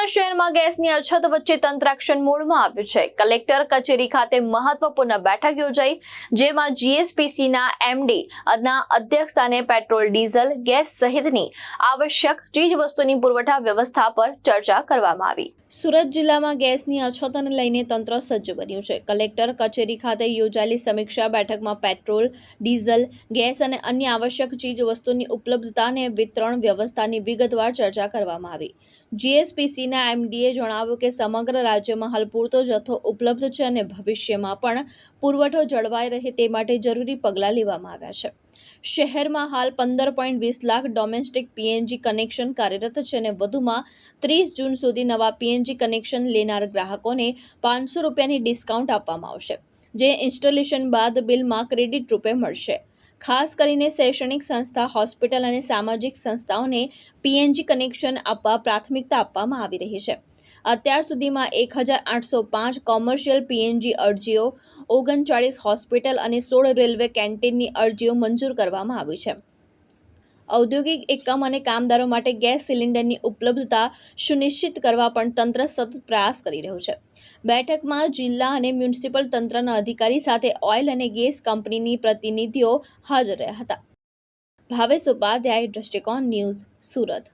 સુરત શહેરમાં ગેસની અછત વચ્ચે તંત્ર એક્શન મોડમાં આવ્યું છે। કલેક્ટર કચેરી ખાતે મહત્વપૂર્ણ બેઠક યોજાઈ, જેમાં જીએસપીસીના એમડી ના અધ્યક્ષસ્થાને પેટ્રોલ, ડીઝલ, ગેસ સહિતની આવશ્યક ચીજવસ્તુની પુરવઠા વ્યવસ્થા પર ચર્ચા કરવામાં આવી। સુરત જિલ્લામાં ગેસની અછતને લઈને તંત્ર સજ્જ બન્યું છે। કલેક્ટર કચેરી ખાતે યોજાયેલી સમીક્ષા બેઠકમાં પેટ્રોલ, ડીઝલ, ગેસ અને અન્ય આવશ્યક ચીજવસ્તુની ઉપલબ્ધતા અને વિતરણ વ્યવસ્થાની વિગતવાર ચર્ચા કરવામાં આવી। જીએસપીસીના એમડીએ જણાવ્યું કે સમગ્ર રાજ્યમાં હાલ પૂરતો જથ્થો ઉપલબ્ધ છે અને ભવિષ્યમાં પણ પુરવઠો જળવાઈ રહે તે માટે જરૂરી પગલાં લેવામાં આવ્યા છે। શહેરમાં હાલ 15.20 લાખ ડોમેસ્ટિક પીએનજી કનેક્શન કાર્યરત છે અને વધુમાં 30 જૂન સુધી નવા પીએનજી કનેક્શન લેનાર ગ્રાહકોને ₹500ની ડિસ્કાઉન્ટ આપવામાં આવશે, જે ઇન્સ્ટોલેશન બાદ બિલમાં ક્રેડિટ રૂપે મળશે। ખાસ કરીને શૈક્ષણિક સંસ્થા, હોસ્પિટલ અને સામાજિક સંસ્થાઓને પીએનજી કનેક્શન આપવા પ્રાથમિકતા આપવામાં આવી રહી છે। અત્યાર સુધીમાં 1805 કોમર્શિયલ પીએનજી અરજીઓ, 39 હોસ્પિટલ અને 16 રેલવે કેન્ટીનની અરજીઓ મંજૂર કરવામાં આવી છે। ઔદ્યોગિક એકમ અને કામદારો માટે ગેસ સિલિન્ડરની ઉપલબ્ધતા સુનિશ્ચિત કરવા પણ તંત્ર સતત પ્રયાસ કરી રહ્યું છે। બેઠકમાં જિલ્લા અને મ્યુનિસિપલ તંત્રના અધિકારી સાથે ઓઇલ અને ગેસ કંપનીની પ્રતિનિધિઓ હાજર રહ્યા હતા। ભાવેશ ઉપાધ્યાય, દ્રષ્ટિકોણ ન્યૂઝ, સુરત।